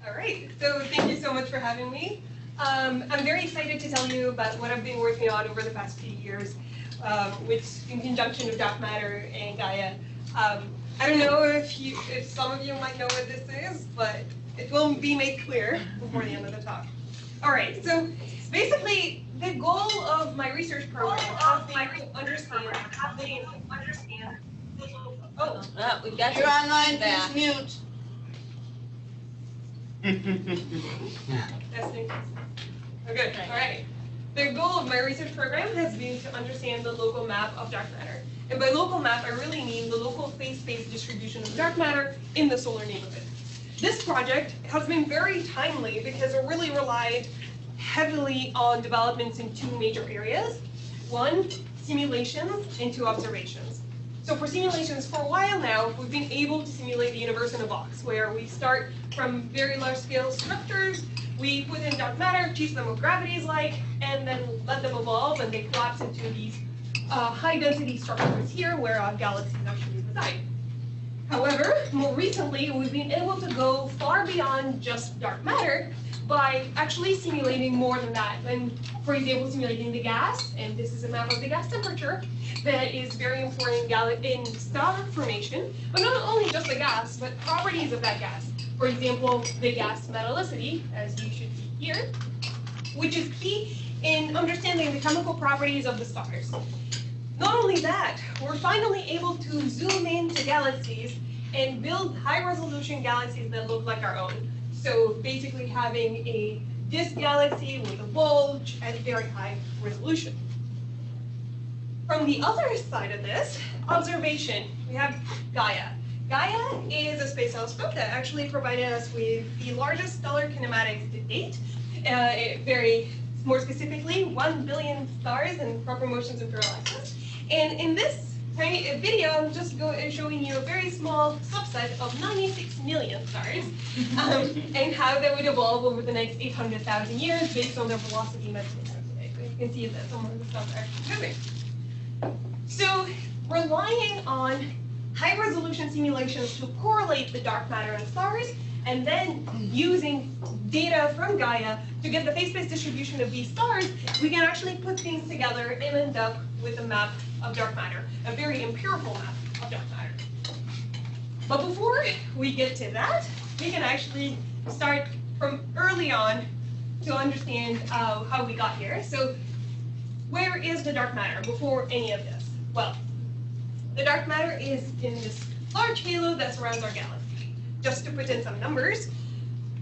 All right, so thank you so much for having me. I'm very excited to tell you about what I've been working on over the past few years, which in conjunction with dark matter and Gaia. I don't know if some of you might know what this is, but it will be made clear before the end of the talk. All right, so basically the goal of my research program has been to understand. Oh, we've got You're online, please mute. Testing. Oh, good. All right. The goal of my research program has been to understand the local map of dark matter. And by local map, I really mean the local phase space distribution of dark matter in the solar neighborhood. This project has been very timely because it really relied heavily on developments in two major areas. One, simulations, and two, observations. So for simulations, for a while now, we've been able to simulate the universe in a box, where we start from very large-scale structures, we put in dark matter, teach them what gravity is like, and then let them evolve, and they collapse into these high-density structures here, where our galaxies actually reside. However, more recently, we've been able to go far beyond just dark matter by actually simulating more than that. And for example, simulating the gas, and this is a map of the gas temperature, that is very important in star formation, but not only just the gas, but properties of that gas. For example, the gas metallicity, as you should see here, which is key in understanding the chemical properties of the stars. Not only that, we're finally able to zoom into galaxies and build high-resolution galaxies that look like our own. So basically having a disk galaxy with a bulge at very high resolution. From the other side of this, observation, we have Gaia. Gaia is a space telescope that actually provided us with the largest stellar kinematics to date. More specifically, 1 billion stars in proper motions and parallaxes. And in this tiny video, I'm just showing you a very small subset of 96 million stars, and how they would evolve over the next 800,000 years based on their velocity mechanism today. So you can see that some of the stars are actually moving. So relying on high-resolution simulations to correlate the dark matter in stars, and then using data from Gaia to get the phase space distribution of these stars, we can actually put things together and end up with a map of dark matter, a very empirical map of dark matter. But before we get to that, we can actually start from early on to understand how we got here. So where is the dark matter before any of this? Well, the dark matter is in this large halo that surrounds our galaxy. Just to put in some numbers,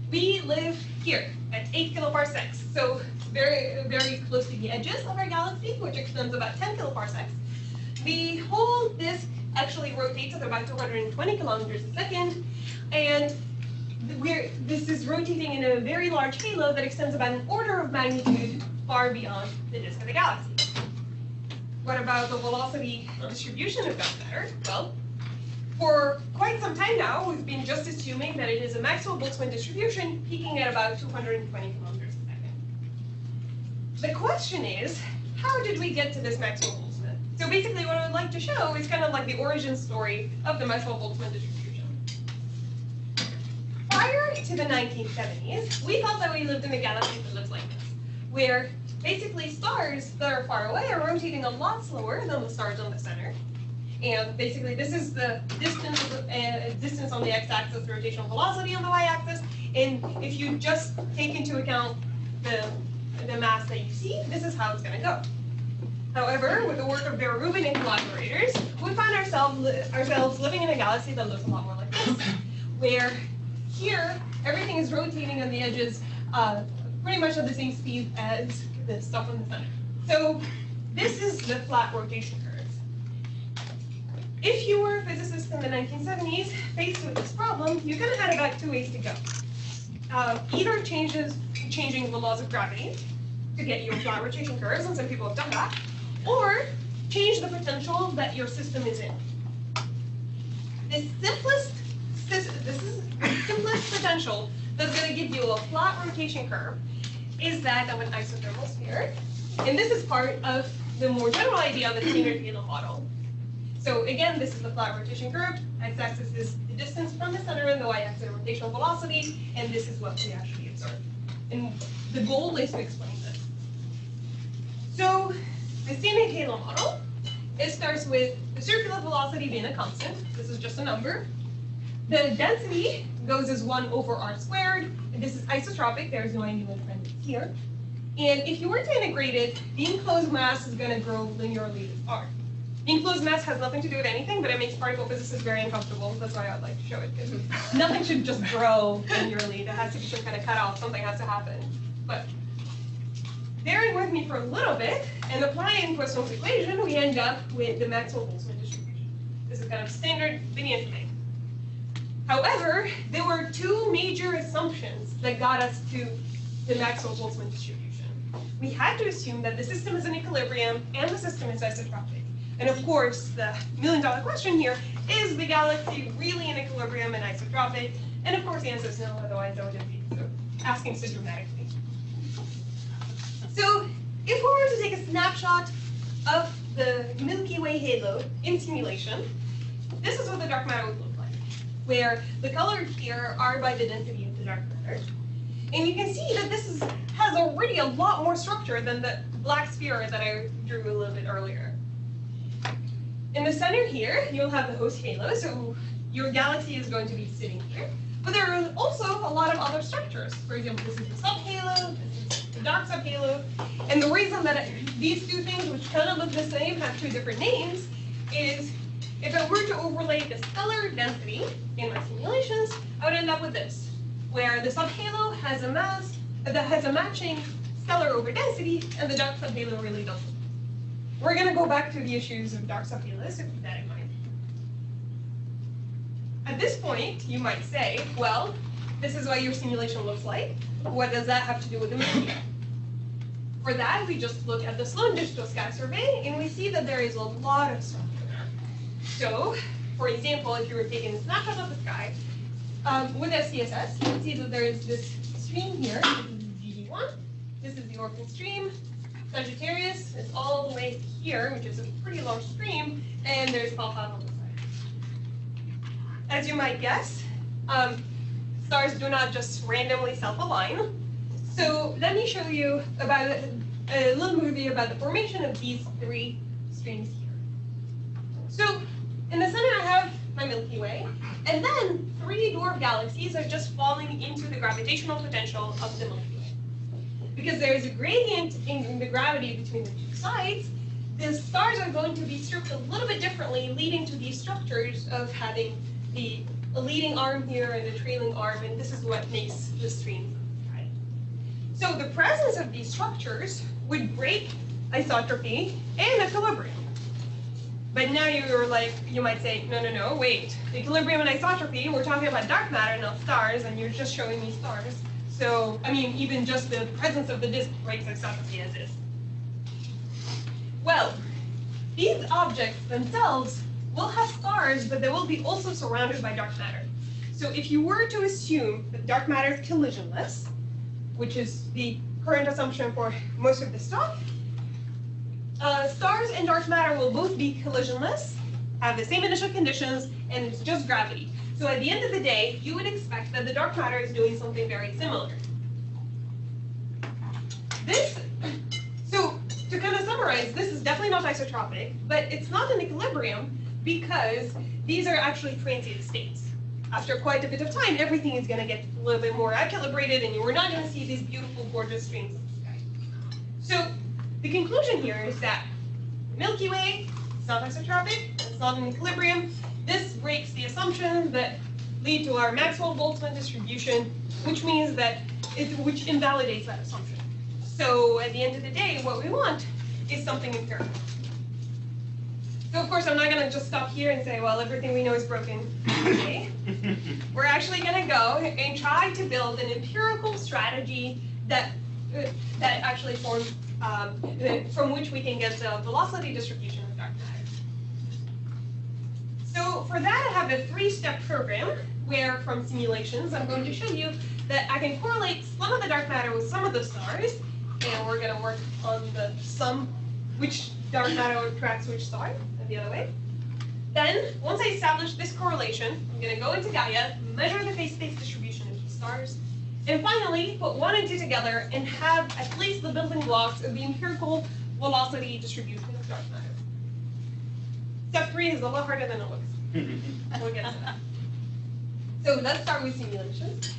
we live here at 8 kiloparsecs, so very, very close to the edges of our galaxy, which extends about 10 kiloparsecs. The whole disk actually rotates at about 220 kilometers a second, and this is rotating in a very large halo that extends about an order of magnitude far beyond the disk of the galaxy. What about the velocity distribution of dark matter? Well, for quite some time now, we've been just assuming that it is a Maxwell-Boltzmann distribution peaking at about 220 kilometers a second. The question is, how did we get to this Maxwell-Boltzmann? So basically what I would like to show is kind of like the origin story of the Maxwell-Boltzmann distribution. Prior to the 1970s, we thought that we lived in a galaxy that looks like this, where basically stars that are far away are rotating a lot slower than the stars in the center. And basically this is the distance on the x-axis, the rotational velocity on the y-axis. And if you just take into account the mass that you see, this is how it's going to go. However, with the work of Vera Rubin and collaborators, we find ourselves living in a galaxy that looks a lot more like this, where here everything is rotating on the edges pretty much at the same speed as the stuff in the center. So this is the flat rotation curve. If you were a physicist in the 1970s, faced with this problem, you kind of had about two ways to go. Either changing the laws of gravity to get you a flat rotation curve, and some people have done that, or change the potential that your system is in. The simplest potential that's going to give you a flat rotation curve is that of an isothermal sphere, and this is part of the more general idea of the standard halo model. So again, this is the flat rotation curve. X-axis is the distance from the center, and the y-axis is rotational velocity, and this is what we actually observe. And the goal is to explain this. So the standard halo model, it starts with the circular velocity being a constant. This is just a number. The density goes as 1 over r squared, and this is isotropic. There's no angular trend here. And if you were to integrate it, the enclosed mass is going to grow linearly with r. The enclosed mass has nothing to do with anything, but it makes particle physicists very uncomfortable. That's why I'd like to show it, because nothing should just grow linearly. There has to be some kind of cutoff. Something has to happen. But bearing with me for a little bit, and applying Poisson's equation, we end up with the Maxwell-Boltzmann distribution. This is kind of standard linear thing. However, there were two major assumptions that got us to the Maxwell-Boltzmann distribution. We had to assume that the system is in equilibrium and the system is isotropic. And of course, the million-dollar question here, is the galaxy really in equilibrium and isotropic? And of course, the answer is no, otherwise I wouldn't be asking so dramatically. So if we were to take a snapshot of the Milky Way halo in simulation, this is what the dark matter would look like, where the colors here are by the density of the dark matter. And you can see that this has already a lot more structure than the black sphere that I drew a little bit earlier. In the center here, you'll have the host halo, so your galaxy is going to be sitting here. But there are also a lot of other structures. For example, this is the subhalo, this is the dark subhalo. And the reason that these two things, which kind of look the same, have two different names, is if I were to overlay the stellar density in my simulations, I would end up with this, where the subhalo has a mass that has a matching stellar over density, and the dark subhalo really doesn't. We're going to go back to the issues of dark subhalos, so keep that in mind. At this point, you might say, well, this is what your simulation looks like. What does that have to do with the media? For that, we just look at the Sloan Digital Sky Survey, and we see that there is a lot of structure there. So, for example, if you were taking a snapshot of the sky, with SDSS, you can see that there is this stream here. This is GD1. This is the Orphan stream. Sagittarius is all the way here, which is a pretty long stream, and there's Phalfan on the side. As you might guess, stars do not just randomly self-align. So let me show you about a little movie about the formation of these three streams here. So in the center I have my Milky Way, and then three dwarf galaxies are just falling into the gravitational potential of the Milky Way. Because there is a gradient in the gravity between the two sides, the stars are going to be stripped a little bit differently, leading to these structures of having a leading arm here and a trailing arm, and this is what makes the streams of the sky. So the presence of these structures would break isotropy and equilibrium. But now you're like, you might say, no, wait. Equilibrium and isotropy, we're talking about dark matter, not stars, and you're just showing me stars. So, I mean, even just the presence of the disk breaks isotropy as is. Well, these objects themselves will have stars, but they will be also surrounded by dark matter. So if you were to assume that dark matter is collisionless, which is the current assumption for most of the stuff, stars and dark matter will both be collisionless, have the same initial conditions, and it's just gravity. So at the end of the day, you would expect that the dark matter is doing something very similar. So to kind of summarize, this is definitely not isotropic, but it's not in equilibrium because these are actually transient states. After quite a bit of time, everything is going to get a little bit more equilibrated, and you're not going to see these beautiful, gorgeous streams of the sky. So the conclusion here is that Milky Way, it's not isotropic, it's not in equilibrium. This breaks the assumptions that lead to our Maxwell-Boltzmann distribution, which means that which invalidates that assumption. So at the end of the day, what we want is something empirical. So of course, I'm not going to just stop here and say, well, everything we know is broken. Okay. We're actually going to go and try to build an empirical strategy that actually forms, from which we can get the velocity distribution of dark matter. So for that, I have a 3-step program where, from simulations, I'm going to show you that I can correlate some of the dark matter with some of the stars, and we're going to work on the sum, which dark matter attracts which star, and the other way. Then, once I establish this correlation, I'm going to go into Gaia, measure the phase space distribution of the stars, and finally put 1 and 2 together and have at least the building blocks of the empirical velocity distribution of dark matter. Step 3 is a lot harder than it looks. We'll get to that. So let's start with simulations.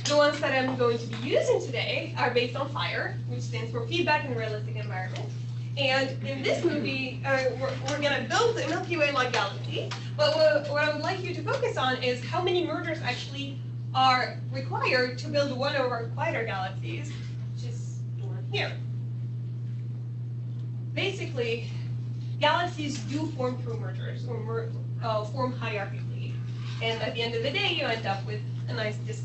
The ones that I'm going to be using today are based on FIRE, which stands for Feedback in Realistic Environment. And in this movie, we're going to build a Milky Way-like galaxy. But what I would like you to focus on is how many mergers actually are required to build one of our quieter galaxies, which is the one here. Basically, galaxies do form through mergers, or form hierarchically. And at the end of the day, you end up with a nice disk.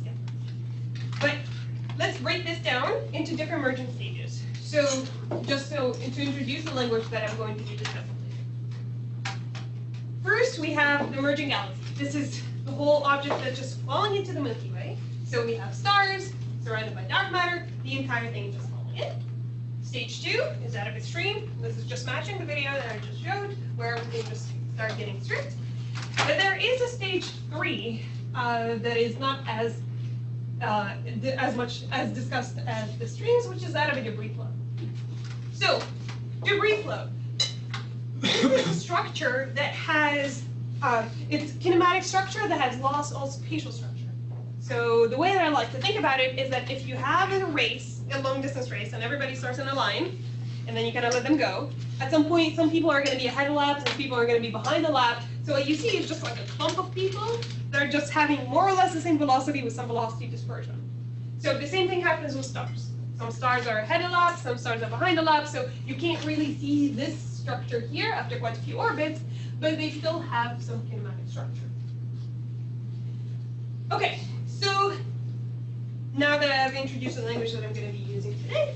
But let's break this down into different merging stages. So, just to introduce the language that I'm going to be discussing later. First, we have the merging galaxy. This is the whole object that's just falling into the Milky Way. So we have stars surrounded by dark matter, the entire thing just falling in. Stage 2 is out of extreme. This is just matching the video that I just showed, where everything just started getting stripped. But there is a stage 3 that is not as much as discussed as the streams, which is that of a debris flow. So, debris flow. This is a structure that has, it's kinematic structure that has lost all spatial structure. So the way that I like to think about it is that if you have a race, a long distance race, and everybody starts in a line, and then you kind of let them go, at some point, some people are going to be ahead of the lap, some people are going to be behind the lap. So what you see is just like a clump of people that are just having more or less the same velocity with some velocity dispersion. So the same thing happens with stars. Some stars are ahead of the lap, some stars are behind the lap, so you can't really see this structure here after quite a few orbits, but they still have some kinematic structure. Okay, so now that I've introduced the language that I'm going to be using today,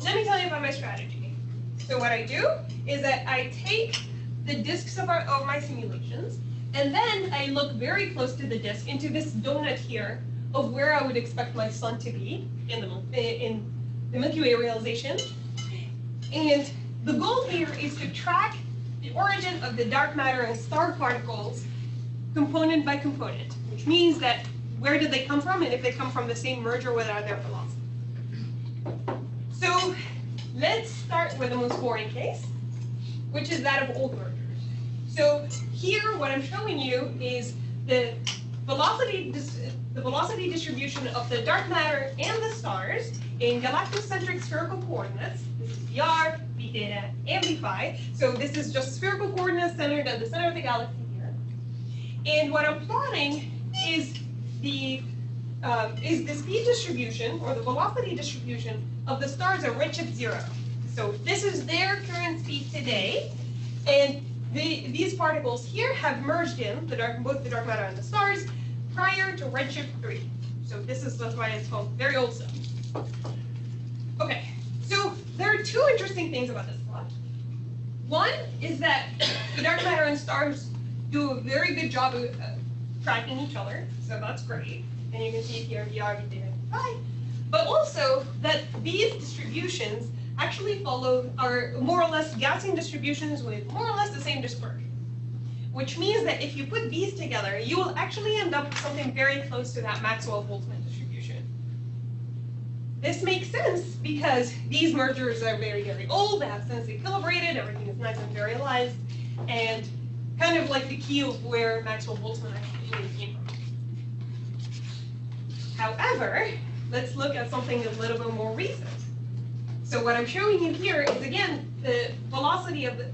let me tell you about my strategy. So what I do is that I take the disks of my simulations, and then I look very close to the disk into this donut here of where I would expect my sun to be in the Milky Way realization. And the goal here is to track the origin of the dark matter and star particles component by component, which means that where did they come from, and if they come from the same merger, what are their velocities. So let's start with the most boring case, which is that of old mergers. So here, what I'm showing you is the velocity distribution of the dark matter and the stars in galactocentric spherical coordinates. This is Vr, V theta, and V phi. So this is just spherical coordinates centered at the center of the galaxy here. And what I'm plotting is the speed distribution, or the velocity distribution of the stars at redshift 0. So this is their current speed today, and these particles here have merged in both the dark matter and the stars prior to redshift 3. So that's why it's called very old stuff. Okay, so there are two interesting things about this plot. One is that the dark matter and stars do a very good job of tracking each other, so that's great. And you can see it here, Vr, V theta, V phi. But also that these distributions actually are more or less Gaussian distributions with more or less the same dispersion. Which means that if you put these together, you will actually end up with something very close to that Maxwell-Boltzmann distribution. This makes sense because these mergers are very, very old, they have since equilibrated, everything is nice and serialized, and kind of like the key of where Maxwell-Boltzmann actually came from. However, let's look at something a little bit more recent. So what I'm showing you here is, again, the velocity of the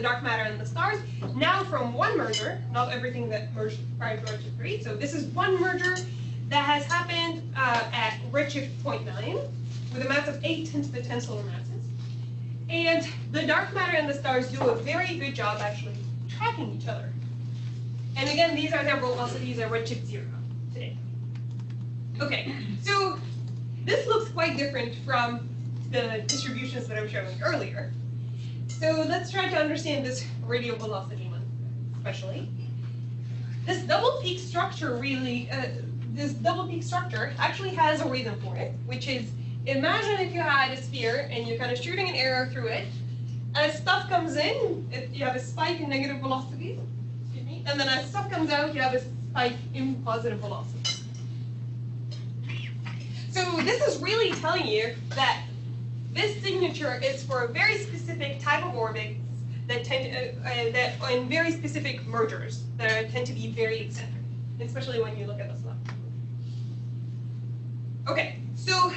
dark matter and the stars, now from one merger, not everything that merged prior to redshift 3. So this is one merger that has happened at redshift 0.9 with a mass of 8 × 10⁻⁻. And the dark matter and the stars do a very good job actually tracking each other. And again, these are their velocities at redshift 0 today. Okay, so this looks quite different from the distributions that I was showing earlier. So let's try to understand this radial velocity one, especially. This double peak structure actually has a reason for it, which is, imagine if you had a sphere and you're kind of shooting an arrow through it, as stuff comes in, you have a spike in negative velocity, excuse me, and then as stuff comes out, you have a spike in positive velocity. So this is really telling you that this signature is for a very specific type of orbits that tend that in very specific mergers that tend to be very eccentric, especially when you look at this left. Okay, so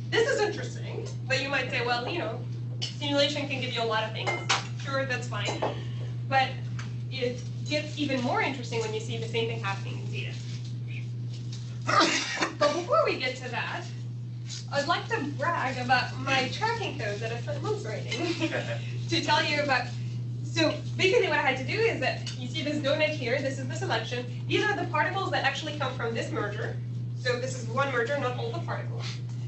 this is interesting, but you might say, well, you know, simulation can give you a lot of things. Sure, that's fine, but it gets even more interesting when you see the same thing happening in data. But before we get to that, I'd like to brag about my tracking code that I spent months writing to tell you about. So basically what I had to do is that you see this donut here, this is the selection. These are the particles that actually come from this merger. So this is one merger, not all the particles.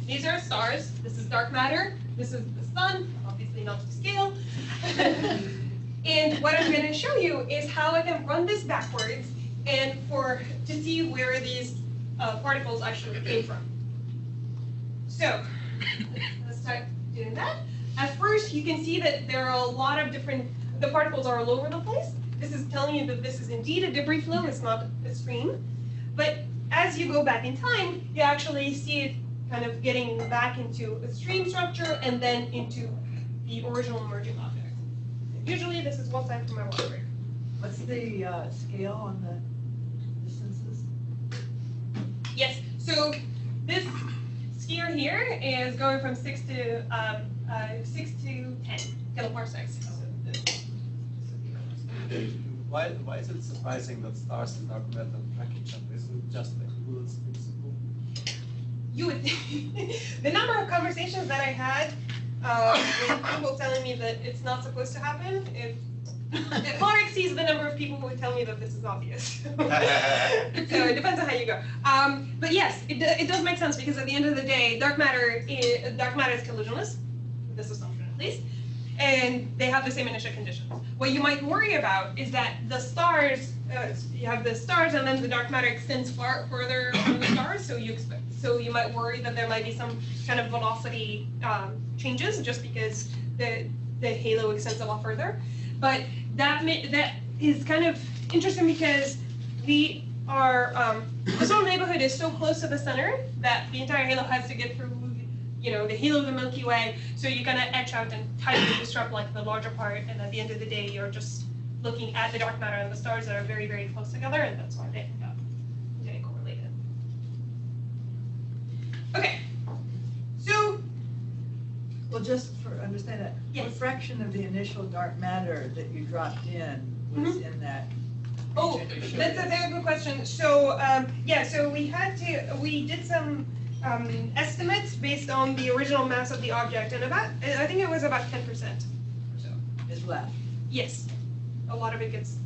These are stars, this is dark matter, this is the sun, obviously not to scale. And what I'm going to show you is how I can run this backwards and to see where these particles actually came from. So let's start doing that. At first, you can see that there are a lot of the particles are all over the place. This is telling you that this is indeed a debris flow, it's not a stream. But as you go back in time, you actually see it kind of getting back into a stream structure and then into the original emerging object. Usually this is one side for my water break. What's the scale on the distances? Yes, so this skier here is going from 6 to 10 kiloparsecs. Why is it surprising that stars and dark matter track each other? Isn't it just like Hubbles principle? You would the number of conversations that I had with people telling me that it's not supposed to happen, it far exceeds the number of people who would tell me that this is obvious. So it depends on how you go. But yes, it does make sense because at the end of the day, dark matter is collisionless, this assumption at least, and they have the same initial conditions. What you might worry about is that the stars, you have the stars and then the dark matter extends further from the stars, so you might worry that there might be some kind of velocity changes just because the halo extends a lot further. But that is kind of interesting because we are, this whole neighborhood is so close to the center that the entire halo has to get through, you know, the halo of the Milky Way, so you're gonna etch out and tightly disrupt like the larger part, and at the end of the day, you're just looking at the dark matter and the stars that are very, very close together, and that's why they end up getting correlated. Okay, so. Well, just for understand that, yes. What fraction of the initial dark matter that you dropped in was in that? Oh, that's a very good question. So yeah, so we did some estimates based on the original mass of the object, and I think it was about 10% or so. Is left. Yes, a lot of it gets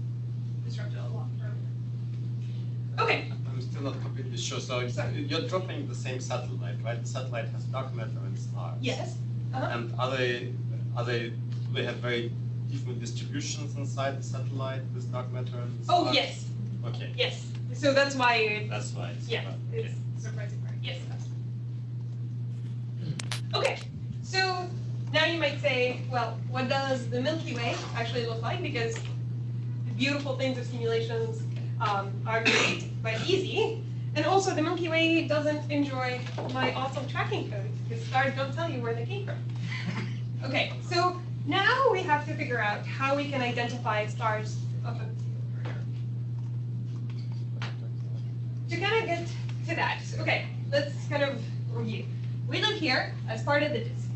disrupted a lot earlier. Okay. I'm still not completely sure. So you're dropping the same satellite, right? The satellite has dark matter and stars. Yes. And do they have very different distributions inside the satellite with dark matter and stars? Oh yes. Okay. Yes. So that's why. That's why. It's surprising part. Yes. Okay. So now you might say, well, what does the Milky Way actually look like? Because the beautiful things of simulations are great but easy. And also the Milky Way doesn't enjoy my awesome tracking code because stars don't tell you where they came from. Okay, so now we have to figure out how we can identify stars of a to kind of get to that. Okay, let's kind of review. We live here as part of the disk.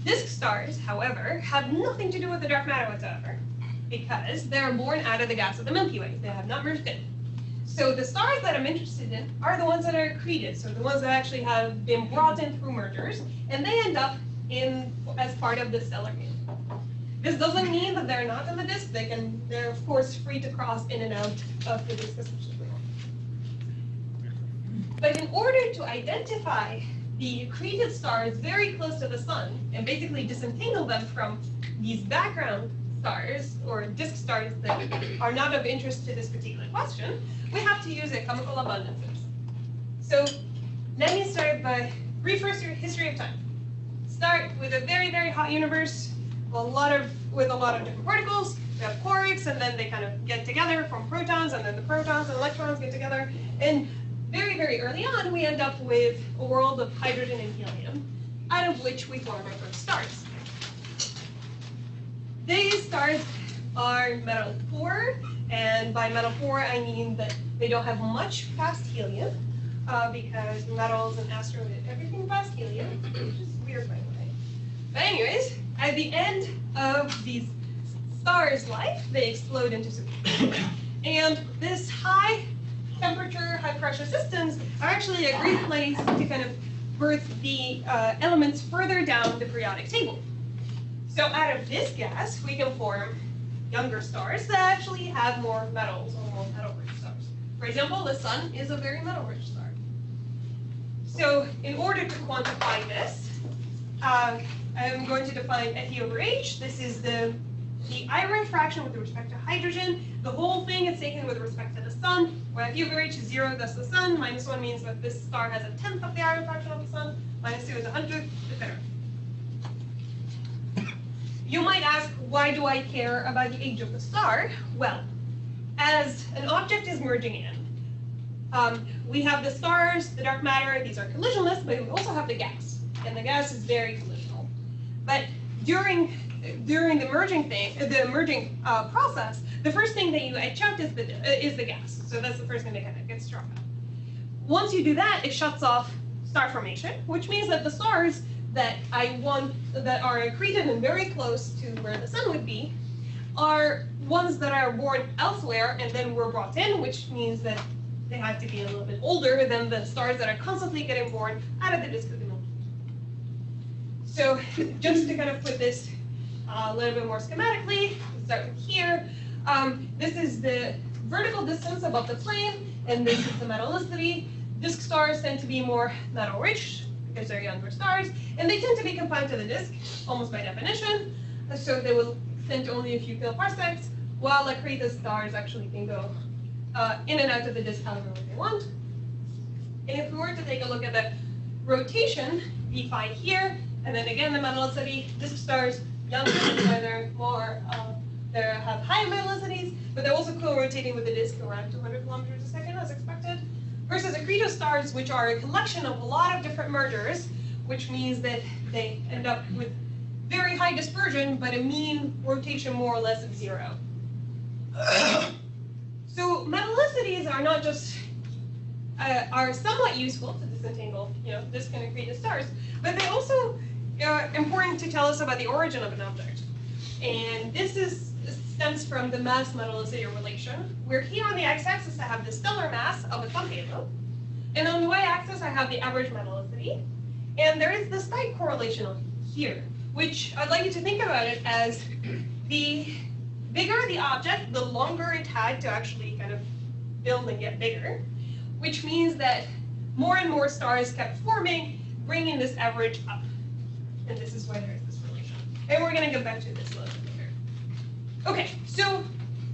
Disk stars, however, have nothing to do with the dark matter whatsoever because they're born out of the gas of the Milky Way. They have not merged in. So the stars that I'm interested in are the ones that are accreted, so the ones that actually have been brought in through mergers, and they end up as part of the stellar halo. This doesn't mean that they're not in the disk. They're of course free to cross in and out of the disk as much as they want. But in order to identify the accreted stars very close to the sun and basically disentangle them from these background stars or disk stars that are not of interest to this particular question, we have to use a chemical abundances. So let me start by brief history of time. Start with a very, very hot universe with a lot of different particles. We have quarks, and then they kind of get together, form protons, and then the protons and electrons get together. And very, very early on, we end up with a world of hydrogen and helium, out of which we form our first stars. These stars are metal poor, and by metal poor, I mean that they don't have much fast helium, because metals and asteroids, everything fast helium, which is weird by the way. But anyways, at the end of these stars' life, they explode into supernovas. And this high temperature, high pressure systems are actually a great place to kind of birth the elements further down the periodic table. So out of this gas, we can form younger stars that actually have more metals or more metal-rich stars. For example, the sun is a very metal-rich star. So in order to quantify this, I'm going to define Fe/H. This is the iron fraction with respect to hydrogen. The whole thing is taken with respect to the sun, where Fe/H is 0, that's the sun. -1 means that this star has 1/10 of the iron fraction of the sun. -2 is 100th, etc. You might ask, why do I care about the age of the star? Well, as an object is merging in, we have the stars, the dark matter, these are collisionless, but we also have the gas, and the gas is very collisional. But during the merging process, the first thing that you etch out is the gas. So that's the first thing that kind of gets struck out. Once you do that, it shuts off star formation, which means that the stars that that are accreted and very close to where the sun would be are ones that are born elsewhere and then were brought in, which means that they have to be a little bit older than the stars that are constantly getting born out of the disk of the Milky Way. So just to kind of put this a little bit more schematically, we'll start with here. This is the vertical distance above the plane, and this is the metallicity. Disk stars tend to be more metal-rich because they're younger stars, and they tend to be confined to the disk, almost by definition, so they will extend to only a few kiloparsecs, while accreted stars actually can go in and out of the disk however they want. And if we were to take a look at the rotation, V5 here, and then again the metallicity, disk stars, younger, where they're more, they have high metallicities, but they're also co-rotating with the disk around 200 kilometers a second as expected, versus accretive stars, which are a collection of a lot of different mergers, which means that they end up with very high dispersion, but a mean rotation more or less of 0. So metallicities are not just, are somewhat useful to disentangle, disk and accretive stars, but they also are important to tell us about the origin of an object. And this stems from the mass metallicity relation, where here on the x-axis I have the stellar mass of a sun halo, and on the y-axis I have the average metallicity, and there is this tight correlation here, which I'd like you to think about it as the bigger the object, the longer it had to actually kind of build and get bigger, which means that more and more stars kept forming, bringing this average up. And this is why there is this relation. And we're going to get back to this a little bit later. Okay, so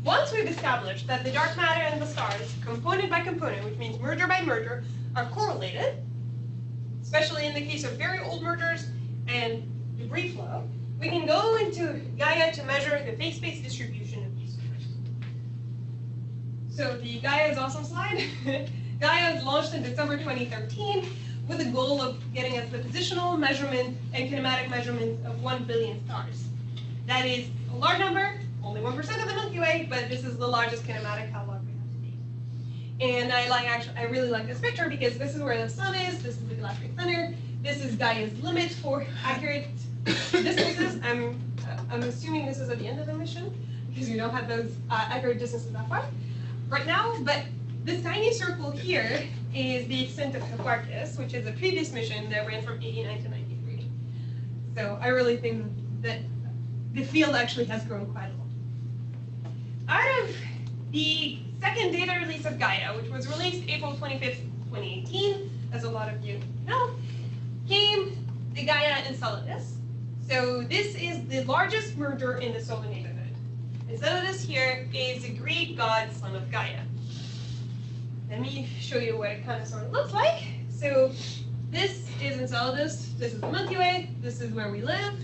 once we've established that the dark matter and the stars, component by component, which means merger by merger, are correlated, especially in the case of very old mergers and debris flow, we can go into Gaia to measure the phase space distribution of these stars. So the Gaia is awesome slide. Gaia was launched in December 2013 with the goal of getting us the positional measurement and kinematic measurement of 1 billion stars. That is a large number, only 1% of the Milky Way, but this is the largest kinematic catalog we have to date. And I really like this picture because this is where the sun is, this is the galactic center, this is Gaia's limit for accurate distances. I'm assuming this is at the end of the mission because we don't have those accurate distances that far right now, but this tiny circle here is the extent of Hipparchus, which is a previous mission that ran from 89 to 93. So I really think that the field actually has grown quite a lot. Out of the second data release of Gaia, which was released April 25th, 2018, as a lot of you know, came the Gaia Enceladus. So this is the largest merger in the solar neighborhood. Enceladus here is a Greek god, son of Gaia. Let me show you what it kind of sort of looks like. So this is Enceladus, this is the Milky Way, this is where we live.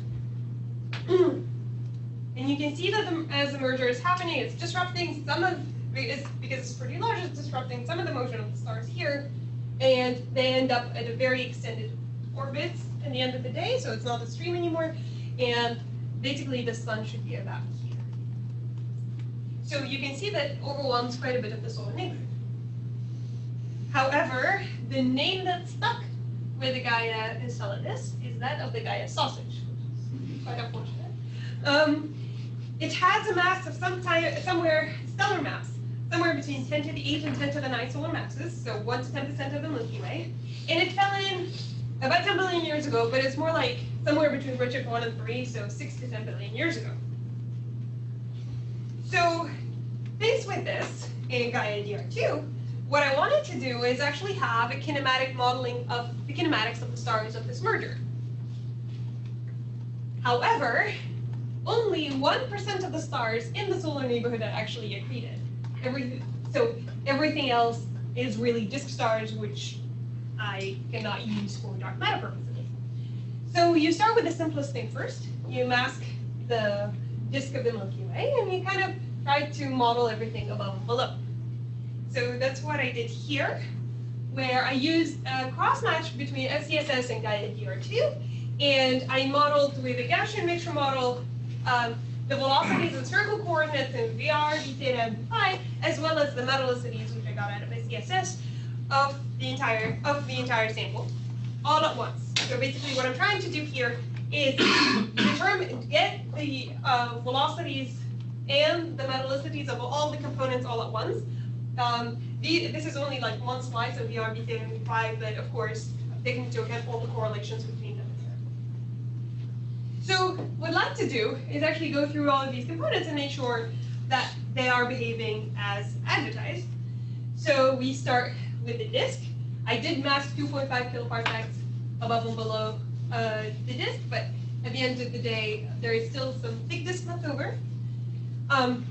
And you can see that as the merger is happening, it's disrupting some of, because it's pretty large, it's disrupting some of the motion of the stars here, and they end up at a very extended orbits at the end of the day, so it's not a stream anymore, and basically the sun should be about here. So you can see that overwhelms quite a bit of the solar neighborhood. However, the name that stuck with the Gaia Enceladus is that of the Gaia sausage, which is quite unfortunate. It has a mass of somewhere, stellar mass, somewhere between 10 to the 8 and 10 to the 9 solar masses, so 1 to 10% of the Milky Way. And it fell in about 10 billion years ago, but it's more like somewhere between redshift 1 and 3, so 6 to 10 billion years ago. So, faced with this in Gaia DR2, what I wanted to do is actually have a kinematic modeling of the kinematics of the stars of this merger. However, only 1% of the stars in the solar neighborhood are actually accreted. So everything else is really disk stars, which I cannot use for dark matter purposes. So you start with the simplest thing first. You mask the disk of the Milky Way, and you kind of try to model everything above and below. So that's what I did here, where I used a cross-match between SCSS and Gaia DR2, and I modeled with a Gaussian mixture model the velocities and spherical coordinates in VR, d theta, and phi, as well as the metallicities, which I got out of SCSS, of the entire sample, all at once. So basically what I'm trying to do here is get the velocities and the metallicities of all the components all at once. This is only like one slide, so VR, d theta, and phi, but of course, taking into account all the correlations between them. So what I'd like to do is actually go through all of these components and make sure that they are behaving as advertised. So we start with the disk. I did mask 2.5 kiloparsecs above and below the disk, but at the end of the day, there is still some thick disk left over.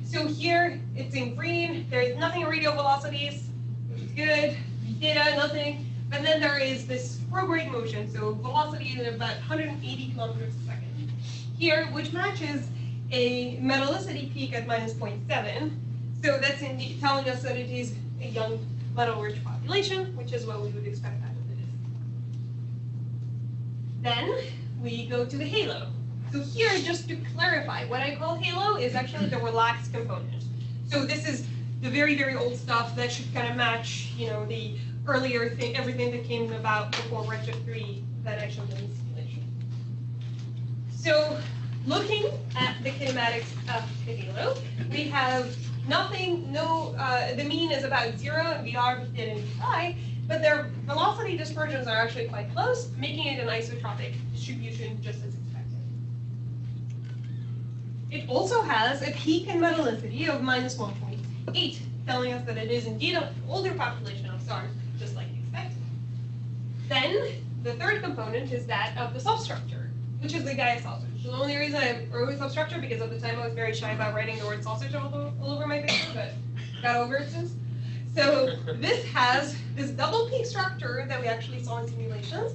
So here, it's in green. There is nothing in radial velocities, which is good. Theta, nothing. But then there is this prograde motion, so velocity is about 180 kilometers a second here, which matches a metallicity peak at minus 0.7. So that's indeed telling us that it is a young metal-rich population, which is what we would expect out of the disk. Then we go to the halo. So here, just to clarify, what I call halo is actually the relaxed component. So this is the very, very old stuff that should kind of match, you know, the earlier thing, everything that came about before redshift 3 that I showed in the simulation. So looking at the kinematics of the halo, we have nothing, the mean is about 0 in VR, theta, and phi, but their velocity dispersions are actually quite close, making it an isotropic distribution just as expected. It also has a peak in metallicity of minus 1.8, telling us that it is indeed an older population of stars, just like expected. Then, the third component is that of the substructure, which is the Gaia sausage. The only reason I wrote substructure, because at the time I was very shy about writing the word sausage all over my paper, but got over it since. So this has this double peak structure that we actually saw in simulations,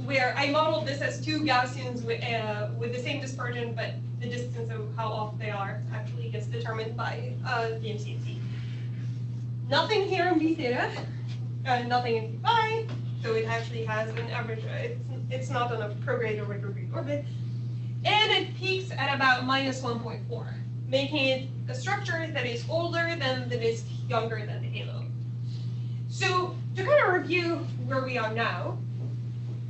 where I modeled this as two Gaussians with the same dispersion, but the distance of how off they are actually gets determined by the MCMC. Nothing here in d theta, nothing in d phi, so it actually has an average, it's not on a prograde or retrograde orbit, and it peaks at about minus 1.4, making it a structure that is older than the disk, younger than the halo. So to kind of review where we are now,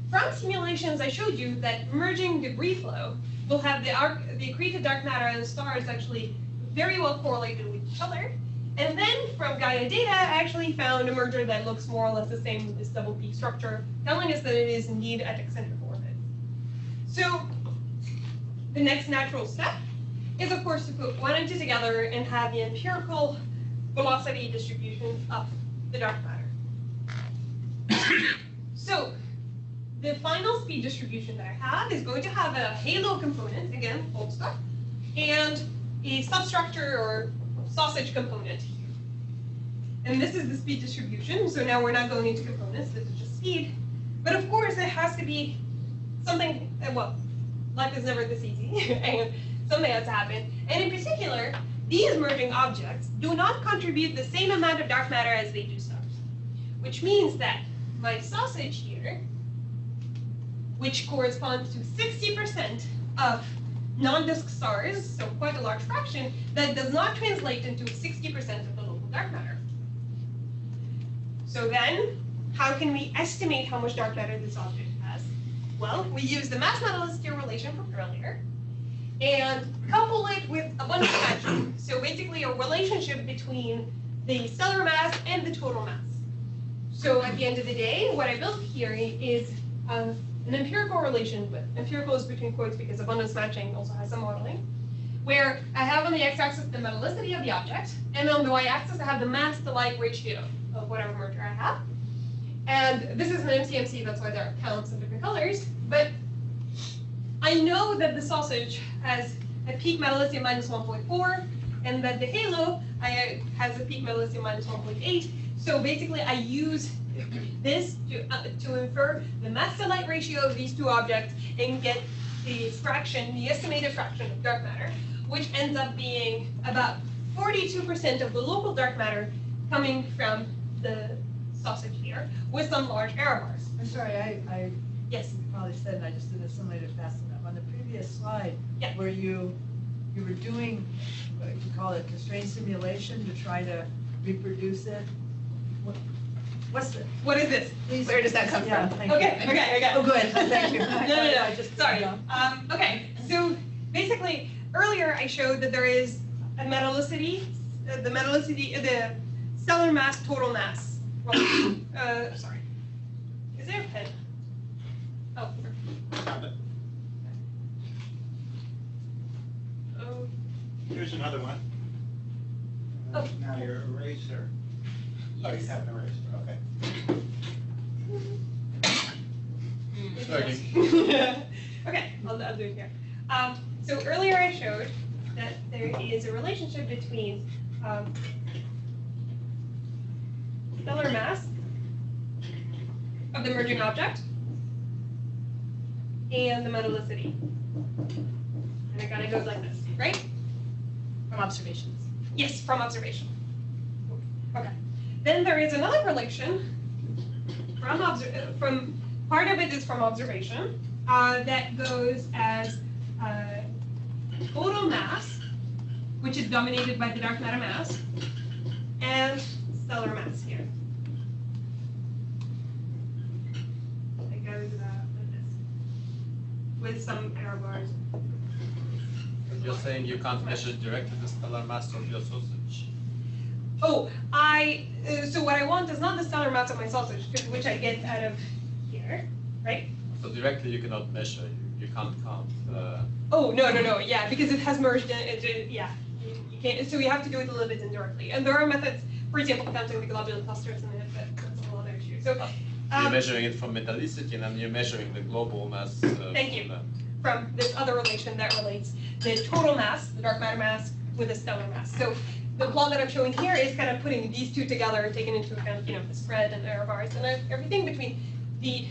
from simulations I showed you that merging debris flow will have the accreted dark matter and the stars actually very well correlated with each other. And then from Gaia data, I actually found a merger that looks more or less the same with this double peak structure, telling us that it is indeed at eccentric orbit. So the next natural step is, of course, to put one and two together and have the empirical velocity distribution of the dark matter. So the final speed distribution that I have is going to have a halo component, again, old stuff, and a substructure or sausage component here. And this is the speed distribution, so now we're not going into components, this is just speed. But of course, it has to be something, well, life is never this easy, and something has to happen. And in particular, these merging objects do not contribute the same amount of dark matter as they do stars. Which means that my sausage here, which corresponds to 60% of non-disk stars, so quite a large fraction, that does not translate into 60% of the local dark matter. So then, how can we estimate how much dark matter this object has? Well, we use the mass metallicity relation from earlier, and couple it with abundance matching. So basically a relationship between the stellar mass and the total mass. So at the end of the day, what I built here is an empirical relation with, empirical is between quotes because abundance matching also has some modeling, where I have on the x-axis the metallicity of the object, and on the y-axis I have the mass to light ratio of whatever merger I have. And this is an MCMC, that's why there are counts of different colors, but I know that the sausage has a peak metallicity of minus 1.4, and that the halo has a peak metallicity of minus 1.8. So basically, I use this to infer the mass to light ratio of these two objects and get the fraction, the estimated fraction of dark matter, which ends up being about 42% of the local dark matter coming from the sausage here, with some large error bars. I'm sorry, I Yes. you probably said, and I just didn't assimilate it fast enough. On the previous slide, Yeah. where you were doing, what you call it, constraint simulation to try to reproduce it. What's it? What is this? Please- Where does that come Yeah, from? thank you. Okay. Oh, good, thank you. No. Sorry. Okay, so basically, earlier I showed that there is a metallicity, the stellar mass, total mass. Sorry. Is there a pen? Oh, here. Oh, Here's another one. Oh. Now your eraser. Oh, you have an eraser, okay. Okay, I'll do it here. So earlier I showed that there is a relationship between stellar mass of the merging object and the metallicity. And it kind of goes like this, right? From observations. Yes, from observation. Okay. Then there is another relation from part of it is from observation that goes as total mass, which is dominated by the dark matter mass, and stellar mass here. It goes like this, with some error bars. You're saying you can't measure directly the stellar mass of your sausage? Oh, so what I want is not the stellar mass of my sausage, which I get out of here, right? So directly you cannot measure, you can't count. Oh, no, yeah, because it has merged in, yeah. You can't, so you have to do it a little bit indirectly. And there are methods, for example, counting the globular clusters, and that's a whole other issue. So, You're measuring it from metallicity, and then you're measuring the global mass. Thank you. From this other relation that relates the total mass, the dark matter mass, with the stellar mass. So the plot that I'm showing here is kind of putting these two together, taking into account, the spread and error bars and everything between the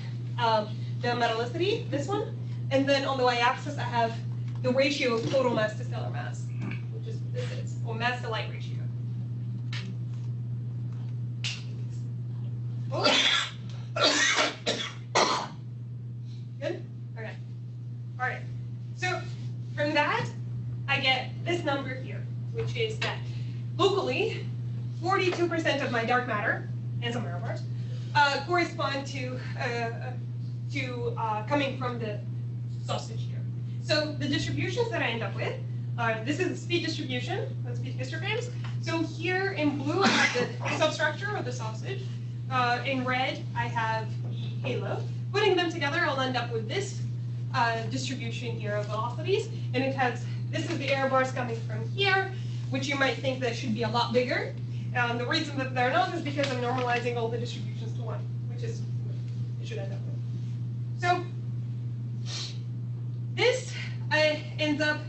metallicity, this one, and then on the y-axis I have the ratio of total mass to stellar mass, which is this, or mass to light ratio. Good? Okay. All right. So from that, I get this number here, which is that locally, 42% of my dark matter, and some error bars, correspond to coming from the sausage here. So the distributions that I end up with, this is the speed distribution, that's speed histograms. So here in blue, I have the substructure or the sausage. In red, I have the halo. Putting them together, I'll end up with this distribution here of velocities. And it has, this is the error bars coming from here, which you might think that should be a lot bigger. The reason that they're not is because I'm normalizing all the distributions to 1, which is what it should end up with. So this ends up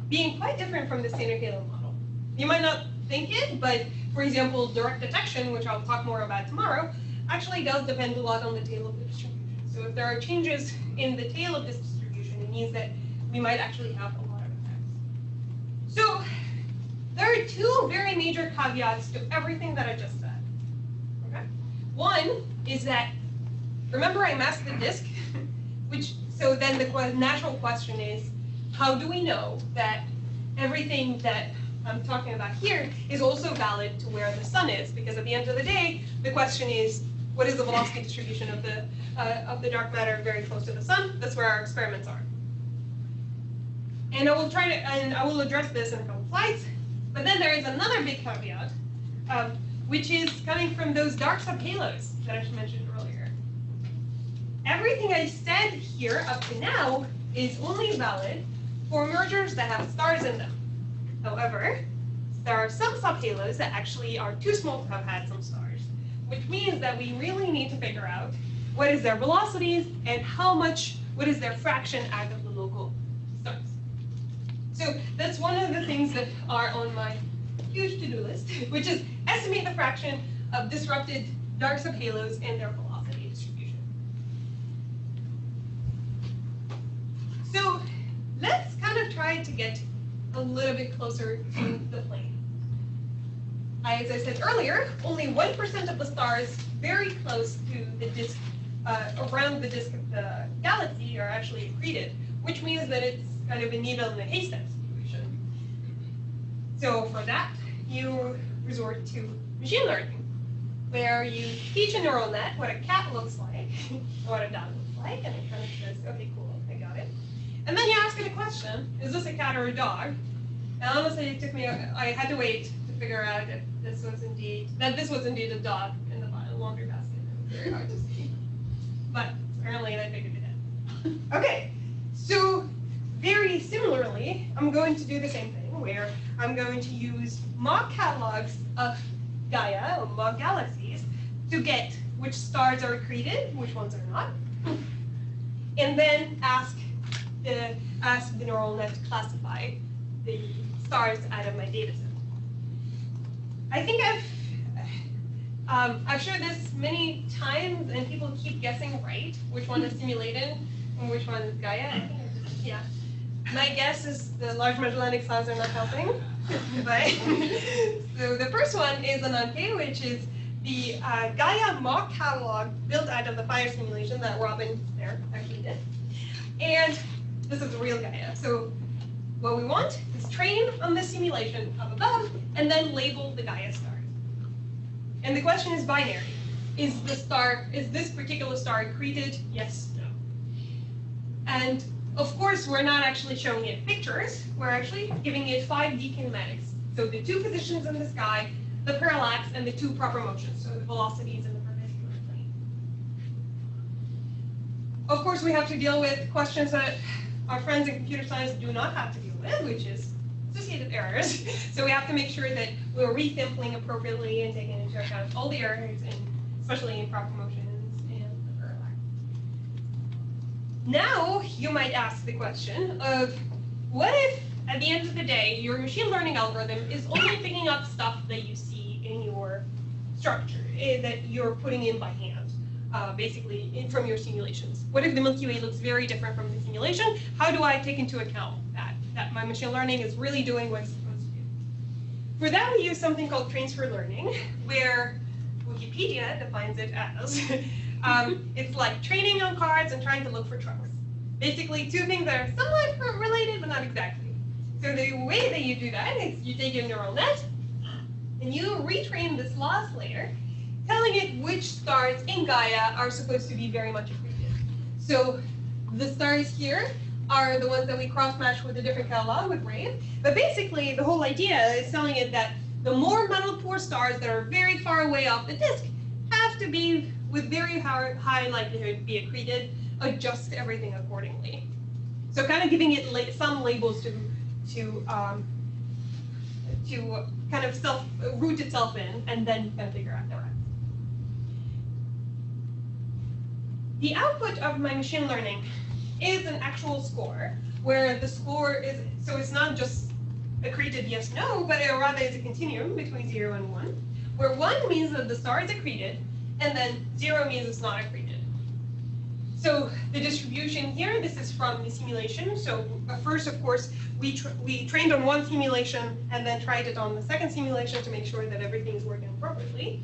being quite different from the standard halo model. You might not think it, but for example, direct detection, which I'll talk more about tomorrow, actually does depend a lot on the tail of the distribution. So if there are changes in the tail of this distribution, it means that we might actually have a lot of effects. So there are two very major caveats to everything that I just said. Okay? One is that, remember I masked the disk? So then the natural question is, how do we know that everything that I'm talking about here is also valid to where the sun is? Because at the end of the day, the question is, what is the velocity distribution of the dark matter very close to the sun? That's where our experiments are. And I will address this in a couple slides. But then there is another big caveat, which is coming from those dark subhalos that I mentioned earlier. Everything I said here up to now is only valid for mergers that have stars in them. However, there are some subhalos that actually are too small to have had some stars, which means that we really need to figure out what is their velocities and what is their fraction out of the local stars. So that's one of the things that are on my huge to-do list, which is estimate the fraction of disrupted dark subhalos and their velocity distribution. So let's kind of try to get a little bit closer to the plane. As I said earlier, only 1% of the stars very close to the disk, around the disk of the galaxy are actually accreted, which means that it's kind of a needle in a haystack situation. So for that, you resort to machine learning, where you teach a neural net what a cat looks like, what a dog looks like, and it kind of says, okay, cool, I got it. And then you ask it a question, is this a cat or a dog? And honestly, it took me, I had to wait to figure out if this was indeed a dog in the laundry basket. It was very hard to see. But apparently I figured it out. Okay, so very similarly, I'm going to do the same thing, where I'm going to use mock catalogs of Gaia, or mock galaxies, to get which stars are accreted, which ones are not, and then ask the neural net to classify the stars out of my data set. I think I've showed this many times, and people keep guessing right which one is simulated and which one is Gaia. Yeah. My guess is the Large Magellanic Clouds are not helping. But so the first one is Ananke, which is the Gaia mock catalog built out of the fire simulation that Robin there actually did. And this is the real Gaia. So what we want is train on the simulation up above and then label the Gaia stars. And the question is binary. Is this particular star accreted? Yes, no. And of course, we're not actually showing it pictures. We're actually giving it 5D kinematics. So the two positions in the sky, the parallax, and the two proper motions, so the velocities in the perpendicular plane. Of course, we have to deal with questions that our friends in computer science do not have to deal with, which is associated errors. So we have to make sure that we're resampling appropriately and taking into account all the errors, and especially in proper motions and the parallax. Now, you might ask the question of, what if, at the end of the day, your machine learning algorithm is only picking up stuff that you see in your structure, that you're putting in by hand, basically from your simulations? What if the Milky Way looks very different from the simulation? How do I take into account that my machine learning is really doing what it's supposed to do? For that, we use something called transfer learning, where Wikipedia defines it as it's like training on cards and trying to look for trunks. Basically, two things that are somewhat related, but not exactly. So the way that you do that is you take your neural net and you retrain this last layer, telling it which stars in Gaia are supposed to be very much accreted. So the stars here are the ones that we cross-match with a different catalog with RAVE. But basically, the whole idea is telling it that the more metal-poor stars that are very far away off the disk have to be, with very high likelihood, be accreted, adjust everything accordingly. So kind of giving it some labels to kind of root itself in, and then kind of figure out the rest. The output of my machine learning is an actual score, where the score is, so it's not just accreted yes, no, but it rather is a continuum between 0 and 1, where 1 means that the star is accreted, and then 0 means it's not accreted. So the distribution here, this is from the simulation. So first, of course, we trained on one simulation and then tried it on the second simulation to make sure that everything's working appropriately.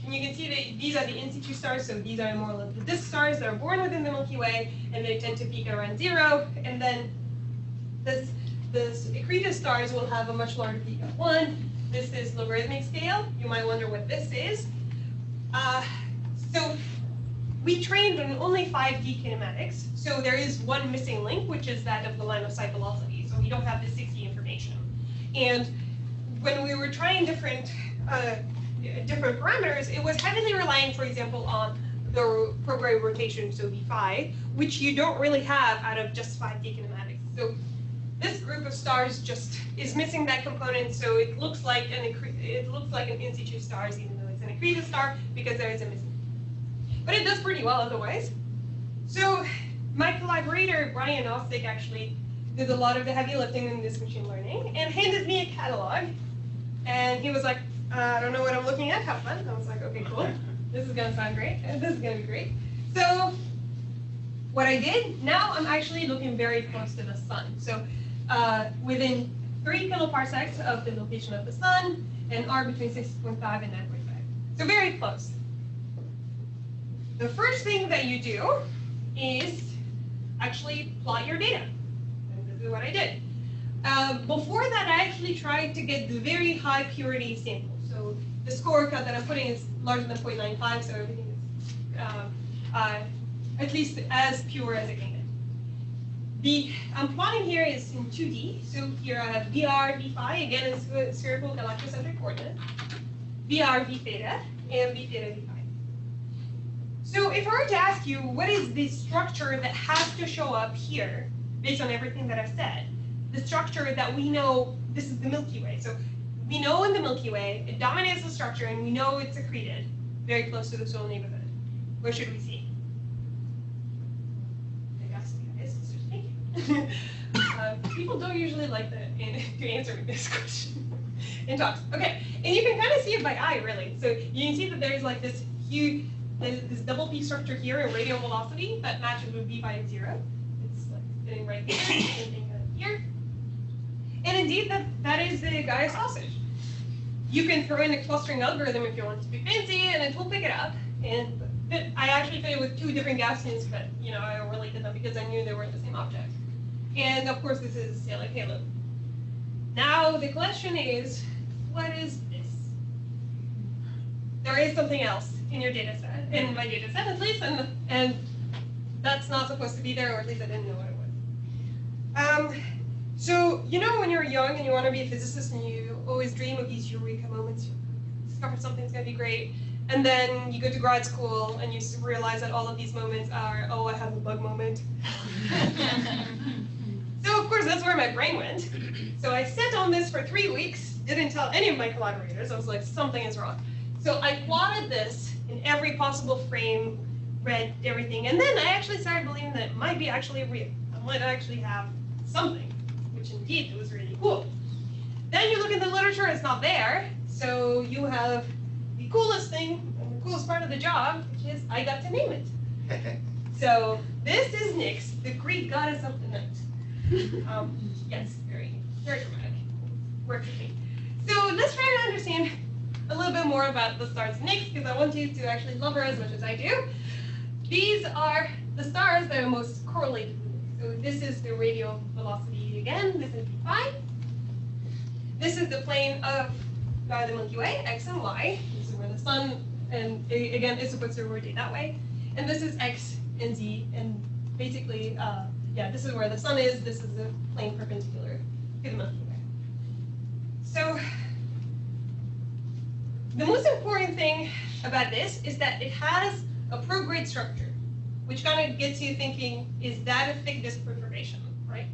And you can see that these are the in situ stars, so these are more like the disk stars that are born within the Milky Way, and they tend to peak around 0. And then this accretive stars will have a much larger peak of 1. This is logarithmic scale. You might wonder what this is. So we trained on only 5D kinematics, so there is one missing link, which is that of the line of sight velocity. So we don't have the 6D information. And when we were trying different parameters, it was heavily relying, for example, on the prograde rotation, so the phi, which you don't really have out of just 5D kinematics. So this group of stars just is missing that component, so it looks like an in situ stars, even though it's an accretive star, because there is a missing. But it does pretty well otherwise. So my collaborator, Brian Ostick, actually did a lot of the heavy lifting in this machine learning and handed me a catalog. And he was like, I don't know what I'm looking at, have fun. I was like, okay, cool. This is gonna sound great. This is gonna be great. So what I did, now I'm actually looking very close to the sun. So within 3 kiloparsecs of the location of the sun, and R between 6.5 and 9.5. So very close. The first thing that you do is actually plot your data. And this is what I did. Before that, I actually tried to get the very high purity sample. So the scorecard that I'm putting is larger than 0.95, so everything is at least as pure as it can get. I'm plotting here is in 2D. So here I have VR, V phi, again, it's spherical galactocentric coordinate, VR, V theta, and V theta, V phi. So if I were to ask you, what is the structure that has to show up here, based on everything that I've said, the structure that we know, this is the Milky Way. So we know in the Milky Way, it dominates the structure, and we know it's accreted, very close to the solar neighborhood. Where should we see? I guess, guys, so thank you. People don't usually like to answer this question in talks. Okay, and you can kind of see it by eye, really. So you can see that there's like this huge, this double P structure here in radial velocity that matches with V phi 0. It's like sitting right here, same thing here. And indeed, that is the Gaia sausage. You can throw in a clustering algorithm if you want to be fancy, and it will pick it up. And I actually fit it with 2 different Gaussians, but I overlaid them because I knew they were the same object. And of course, this is Sailor Halo. Now the question is, what is this? There is something else in your data set, in my data set at least, and that's not supposed to be there, or at least I didn't know what it was. So when you're young and you want to be a physicist and you always dream of these eureka moments, you discover something's going to be great, and then you go to grad school and you realize that all of these moments are, oh, I have a bug moment. So of course that's where my brain went. So I sat on this for 3 weeks, didn't tell any of my collaborators. I was like, something is wrong. So I plotted this in every possible frame, read everything, and then I actually started believing that it might be actually real. I might actually have something, which indeed was really cool. Then you look in the literature, it's not there, so you have the coolest thing, and the coolest part of the job, which is I got to name it. So this is Nyx, the Greek goddess of the night. Yes, very, very dramatic. Works with me. So let's try to understand a little bit more about the stars Nyx, because I want you to actually love her as much as I do. These are the stars that are most correlated with Nyx. So this is the radial velocity again. This is V phi. This is the plane of the Milky Way, X and Y. This is where the sun, and again, is supposed to rotate that way. And this is X and Z, and basically, this is where the sun is. This is the plane perpendicular to the Milky Way. So the most important thing about this is that it has a prograde structure, which kind of gets you thinking, is that a thick disk perturbation, right?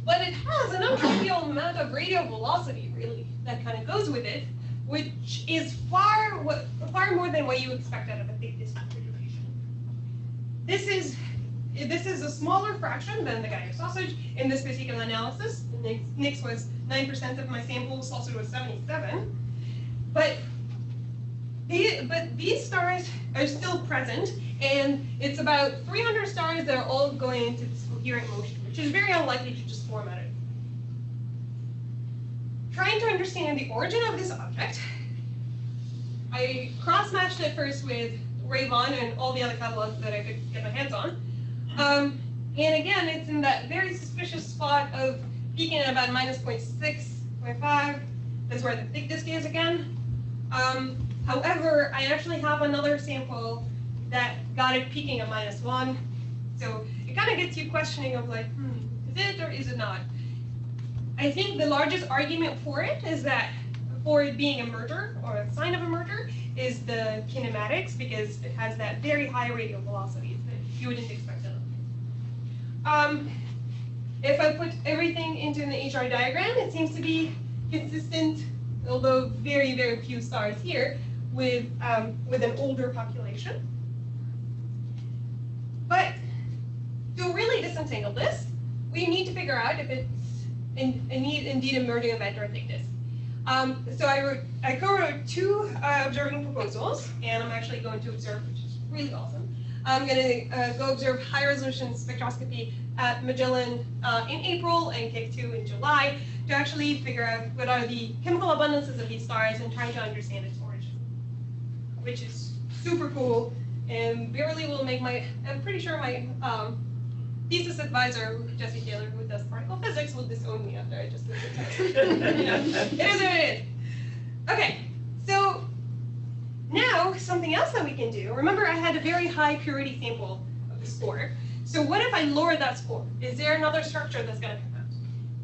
But it has an untrivial amount of radial velocity, really, that kind of goes with it, which is far more than what you expect out of a thick disk perturbation. This is a smaller fraction than the Gaia sausage in this particular analysis. Nyx was 9% of my sample, sausage was 77. But But these stars are still present, and it's about 300 stars that are all going into this coherent motion, which is very unlikely to just form out of it. Trying to understand the origin of this object, I cross-matched it first with Ray-Ban and all the other catalogs that I could get my hands on. And again, it's in that very suspicious spot of peaking at about minus 0.6, 0.5. That's where the thick disk is again. However, I actually have another sample that got it peaking at minus 1. So it kind of gets you questioning of like, is it or is it not? I think the largest argument for it is that for it being a merger or a sign of a merger is the kinematics, because it has that very high radial velocities that you wouldn't expect it. If I put everything into an HR diagram, it seems to be consistent, although very, very few stars here, with an older population. But to really disentangle this, we need to figure out if it's indeed a merging event or a thick disk. So I co-wrote 2 observing proposals, and I'm actually going to observe, which is really awesome. I'm going to go observe high-resolution spectroscopy at Magellan in April and KIC2 in July to actually figure out what are the chemical abundances of these stars and trying to understand its origin, which is super cool. And barely will make I'm pretty sure my thesis advisor, Jesse Taylor, who does particle physics, will disown me after I just did the test. It is what it is. Okay, so now something else that we can do. Remember, I had a very high purity sample of the spore. So what if I lower that spore? Is there another structure that's going to come out?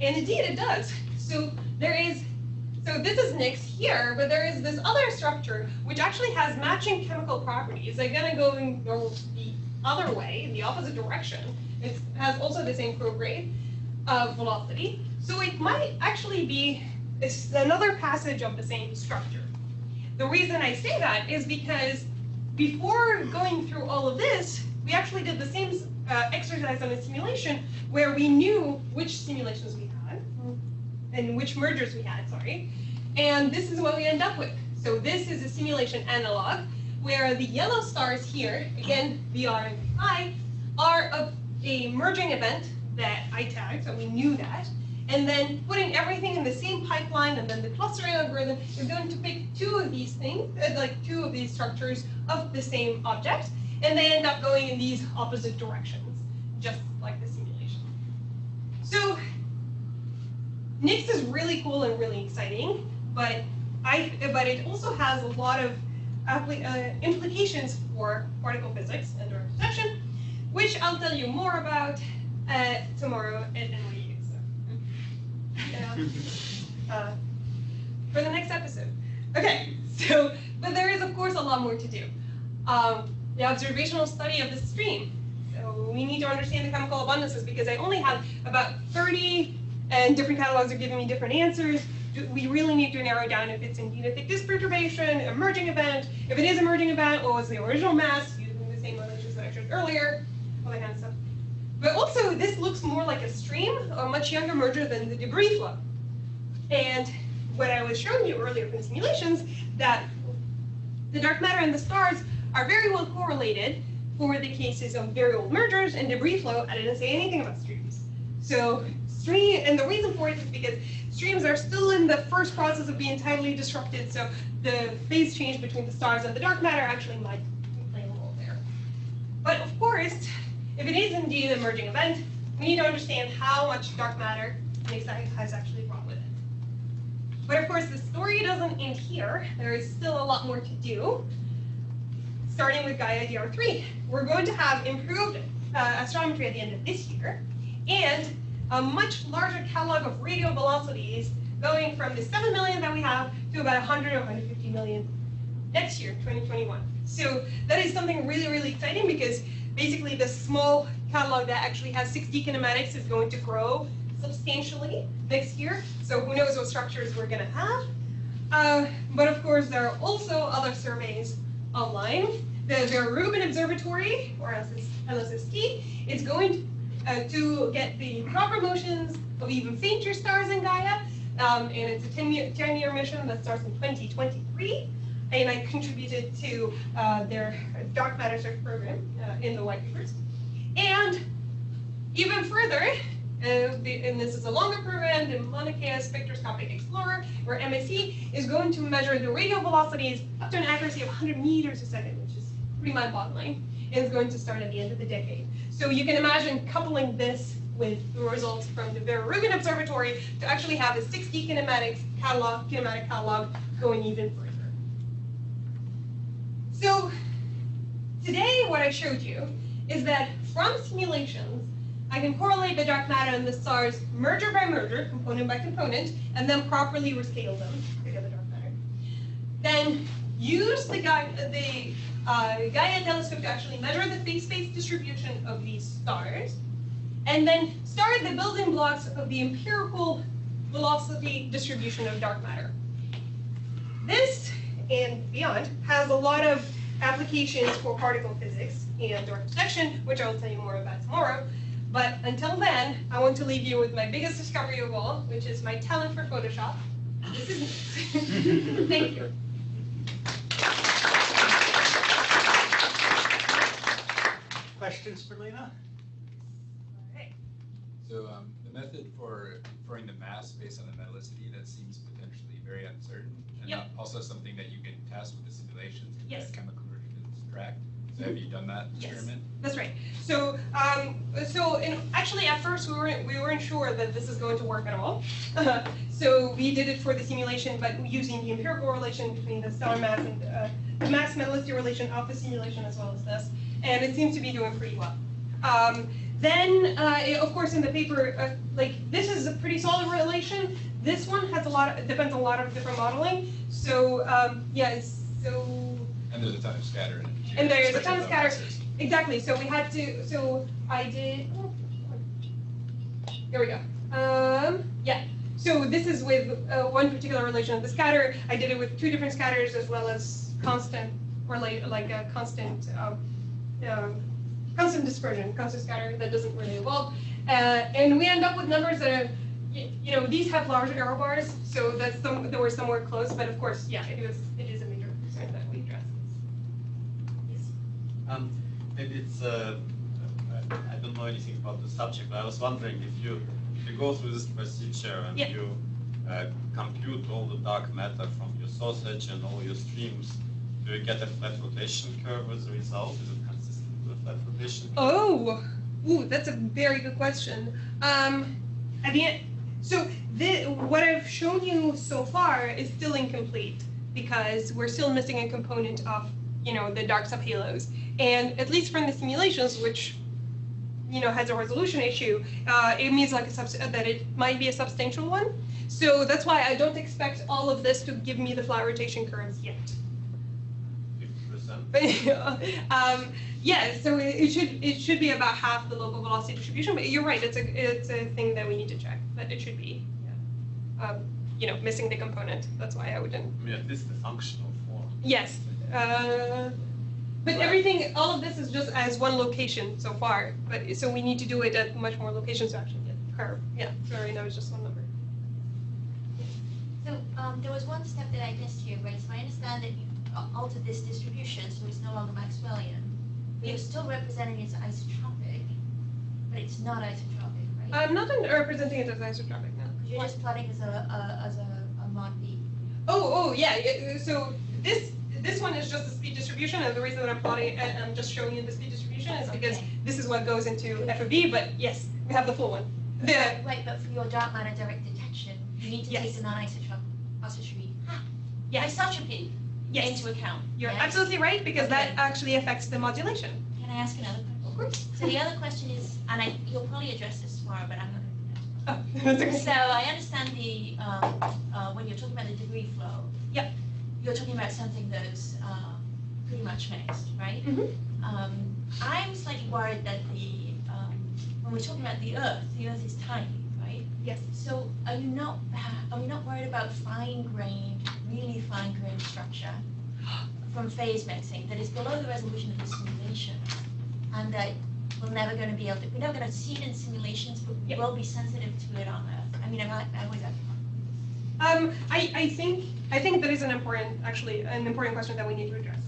And indeed, it does. So this is Nix here, but there is this other structure which actually has matching chemical properties. They're going to go the other way, in the opposite direction. It has also the same prograde of velocity. So it might actually be another passage of the same structure. The reason I say that is because before going through all of this, we actually did the same exercise on a simulation where we knew which simulations we had and which mergers we had, sorry. And this is what we end up with. So this is a simulation analog where the yellow stars here, again, VR and VI, are a merging event that I tagged, so we knew that. And then putting everything in the same pipeline, and then the clustering algorithm is going to pick 2 of these things, like 2 of these structures of the same object, and they end up going in these opposite directions, just like the simulation. So Nix is really cool and really exciting, but it also has a lot of implications for particle physics and direct detection, which I'll tell you more about tomorrow at NYU. For the next episode. Okay, so, but there is of course a lot more to do. The observational study of the stream. So we need to understand the chemical abundances because I only have about 30 and different catalogs are giving me different answers. We really need to narrow down if it's indeed a thick disk perturbation, a merging event. If it is a merging event, what was the original mass using the same notations that I showed earlier, all that kind of stuff. But also, this looks more like a stream, a much younger merger than the debris flow. And what I was showing you earlier from the simulations, that the dark matter and the stars are very well correlated for the cases of very old mergers and debris flow. I didn't say anything about streams. So and the reason for it is because streams are still in the first process of being tidally disrupted, so the phase change between the stars and the dark matter actually might play a role there. But of course, if it is indeed an emerging event, we need to understand how much dark matter Nix has actually brought with it. But of course, the story doesn't end here. There is still a lot more to do, starting with Gaia DR3. We're going to have improved astrometry at the end of this year, and a much larger catalog of radial velocities going from the 7 million that we have to about 100 or 150 million next year, 2021. So that is something really, really exciting because basically the small catalog that actually has 60 kinematics is going to grow substantially next year. So who knows what structures we're going to have. But of course, there are also other surveys online. The Rubin Observatory, or LSST, is going to get the proper motions of even fainter stars in Gaia. And it's a 10-year mission that starts in 2023. and I contributed to their dark matter search program in the white papers. And even further, and this is a longer program, the Mauna Kea Spectroscopic Explorer, or MSE, is going to measure the radial velocities up to an accuracy of 100 meters a second, which is pretty mind-boggling, and it's going to start at the end of the decade. So you can imagine coupling this with the results from the Vera Rubin Observatory to actually have a 6D kinematic catalog going even further. So today what I showed you is that from simulations, I can correlate the dark matter and the stars merger by merger, component by component, and then properly rescale them to get the dark matter. Then use the Gaia telescope to actually measure the phase space distribution of these stars, and then start the building blocks of the empirical velocity distribution of dark matter. This, and beyond, has a lot of applications for particle physics and dark detection, which I will tell you more about tomorrow. But until then, I want to leave you with my biggest discovery of all, which is my talent for Photoshop. This is it. Thank you. Questions for Lina? So the method for inferring the mass based on the metallicity, that seems potentially very uncertain, and Yep. Also something that you can test with the simulations to Yes. get chemical extract. So have you done that experiment? That's right. So, actually, at first we weren't sure that this is going to work at all. So we did it for the simulation, but using the empirical relation between the stellar mass and the mass metallicity relation of the simulation as well as this, and it seems to be doing pretty well. Then, of course, in the paper, this is a pretty solid relation. This one has depends on a lot of different modeling. So, And there's a ton of scatter in it. too, and there is a especially ton of the scatter. masses. Exactly. So we had to. So I did. Here we go. Yeah. So this is with one particular relation of the scatter. I did it with two different scatters as well as constant constant dispersion, constant scatter that doesn't really evolve, and we end up with numbers that are. These have large error bars, so they were somewhere close. But of course, yeah, it is a major concern that we address. Yes. Maybe it's, I don't know anything about the subject, but I was wondering if you go through this procedure and Yeah. you compute all the dark matter from your source edge and all your streams, do you get a flat rotation curve as a result? Is it consistent with a flat rotation curve? Oh, ooh, that's a very good question. At the end, so what I've shown you so far is still incomplete because we're still missing a component of, the dark subhalos. And at least from the simulations, which, has a resolution issue, it means that it might be a substantial one. So that's why I don't expect all of this to give me the flat rotation curves yet. 50%? But, yeah, so it should be about half the local velocity distribution. But you're right, it's a thing that we need to check. But it should be, missing the component. That's why I wouldn't. I mean, at least the functional form. Yes. But everything, all of this is just as one location so far. But so we need to do it at much more locations to actually get the curve. Yeah. So right now it's just one number. So there was one step that I missed here, right? So I understand that you altered this distribution, so it's no longer Maxwellian. But you're still representing it as isotropic, but it's not isotropic, right? I'm not representing it as isotropic now. Because you're just plotting as a mod B. Oh, yeah. So this one is just the speed distribution, and the reason that I'm plotting it, I'm just showing you the speed distribution is because this is what goes into FOV. But yes, we have the full one. Right, but for your dark matter direct detection, you need to Yes. take the non-isotropy Yes. isotropy Yes. into account. You're yes? absolutely right because that Okay. actually affects the modulation. Can I ask another question? Of course. So the other question is, and you'll probably address this tomorrow, but I'm not going to do that. Oh, that's okay. So I understand when you're talking about the degree flow. Yep. You're talking about something that's pretty much mixed, right? Mhm. I'm slightly worried that when we're talking about the Earth is tiny, right? Yes. So are we not worried about fine-grained, really fine-grained structure from phase mixing that is below the resolution of the simulation, and that we're never going to see it in simulations, but we Yep. will be sensitive to it on Earth? I mean, am I always I think that is an important question that we need to address.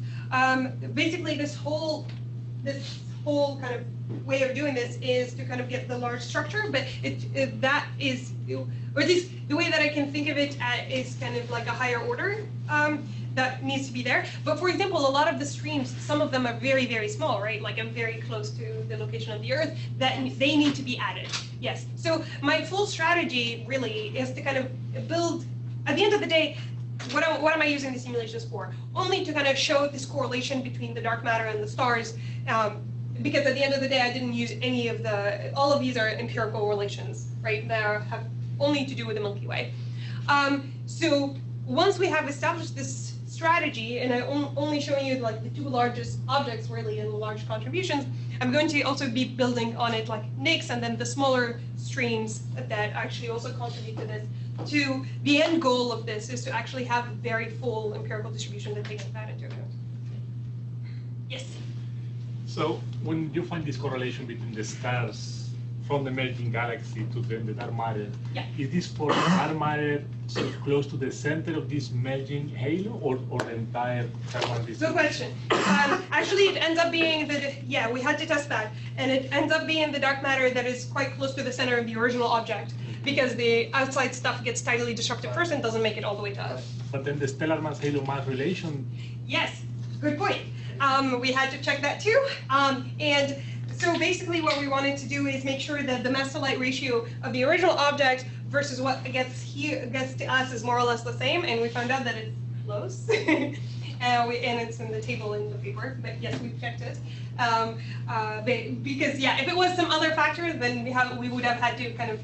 Basically, this whole kind of way of doing this is to kind of get the large structure, but that is, or at least the way that I can think of it is kind of like a higher order that needs to be there. But for example, a lot of the streams, some of them are very, very small, right? Like I'm very close to the location of the Earth, that they need to be added. Yes. So my full strategy really is to kind of build, at the end of the day, what am I using the simulations for? Only to kind of show this correlation between the dark matter and the stars, because at the end of the day, I didn't use any of all of these are empirical relations, right? That have only to do with the Milky Way. So once we have established this strategy, and I'm only showing you like the two largest objects really and large contributions, I'm going to also be building on it like NICs and then the smaller streams that actually also contribute to this. To the end goal of this is to actually have a very full empirical distribution that takes that into account. Yes? So when you find this correlation between the stars from the merging galaxy to the dark matter, yeah. Is this for the dark matter so close to the center of this merging halo or the entire thermal distribution? Good question. Actually, it ends up being yeah, we had to test that, and it ends up being the dark matter that is quite close to the center of the original object, because the outside stuff gets tidally disrupted first and doesn't make it all the way to us. But then the stellar mass halo mass relation. Yes, good point. We had to check that too. And so basically what we wanted to do is make sure that the mass to light ratio of the original object versus what gets to us is more or less the same, and we found out that it's close. And it's in the table in the paper, but yes, we've checked it. Because yeah, if it was some other factor, then we would have had to kind of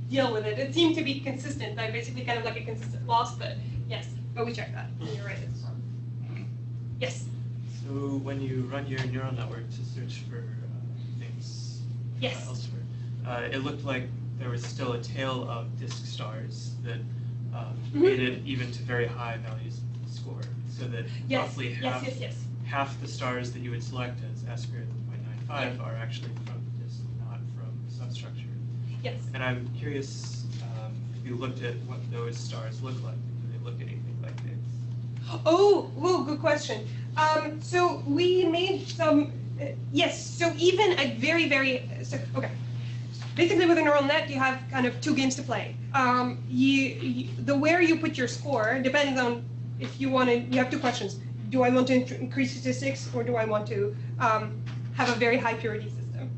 deal with it. It seemed to be consistent, like basically kind of like a consistent loss, but yes, but we checked that. You're right, it's wrong. Yes? So when you run your neural network to search for things Yes. elsewhere, it looked like there was still a tail of disk stars that made it even to very high values of the score, so that roughly half the stars that you would select as S greater than 0.95 are actually from the disk, not from the substructure. Yes. And I'm curious if you looked at what those stars look like. Do they look anything like this? Oh, good question. So we made some, yes, so even at okay. Basically with a neural net, you have kind of two games to play. Where you put your score depends on if you want to, you have two questions. Do I want to increase statistics, or do I want to have a very high purity system?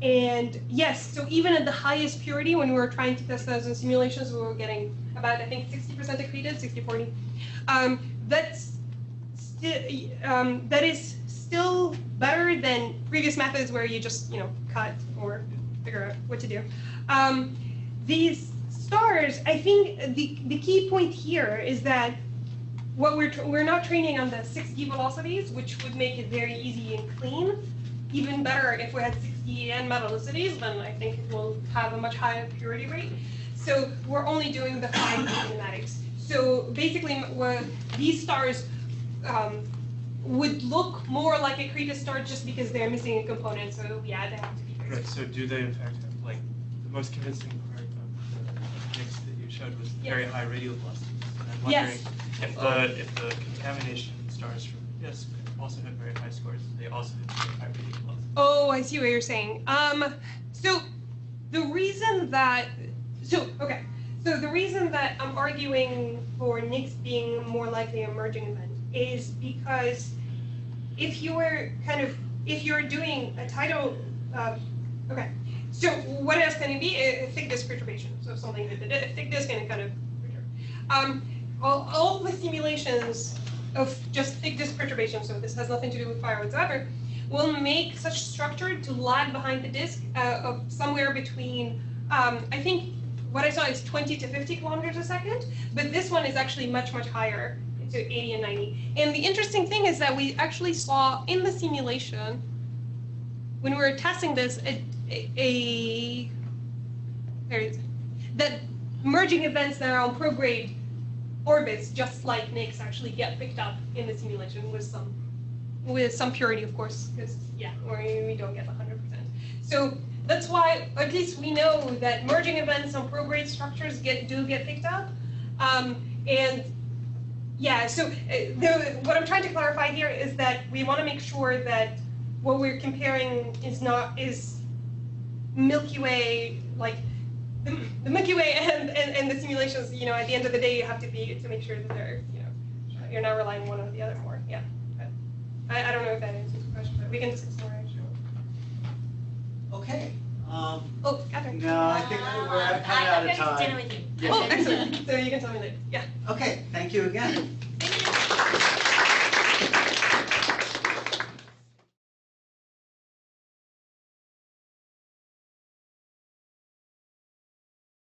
And yes, so even at the highest purity, when we were trying to test those in simulations, we were getting about, I think, 60% accreted, 60-40. That is still better than previous methods where you just, cut or figure out what to do. These stars, I think the key point here is that what we're not training on the 6D velocities, which would make it very easy and clean. Even better if we had 6D and metallicities, then I think it will have a much higher purity rate. So we're only doing the 5D kinematics. So basically, these stars would look more like a accreted star just because they're missing a component. So yeah, they have to be fixed. Right. So do they in fact have, like, the most convincing part of the mix that you showed was very high radial velocities? And I'm wondering if the contamination stars from the disk also have very high scores, they also have very high radial velocities. Oh, I see what you're saying. So the reason that I'm arguing for NICs being more likely a merging event is because if you're doing a tidal, so what else can it be? A thick disk perturbation. So something that the thick disk can kind of perturb. All the simulations of just thick disk perturbation, so this has nothing to do with fire whatsoever, will make such structure to lag behind the disk of somewhere between, I think what I saw is 20 to 50 kilometers a second, but this one is actually much, much higher, to 80 and 90. And the interesting thing is that we actually saw in the simulation, when we were testing this, that merging events that are on prograde orbits, just like NICs, actually get picked up in the simulation with some purity, of course, because we don't get 100%. So that's why, at least we know that merging events on prograde structures do get picked up. And yeah, so what I'm trying to clarify here is that we want to make sure that what we're comparing is Milky Way, like the Milky Way and the simulations. You know, at the end of the day, you have to make sure that they're, you know, you're not relying one on the other more. Yeah, but I don't know if that answers the question, but we can discuss more actually. Okay. Oh, Catherine. No, I think we're kind of out of I'm going to dinner time. with you. Yeah. Oh, excellent. So you can tell me later. Yeah. Okay, thank you again.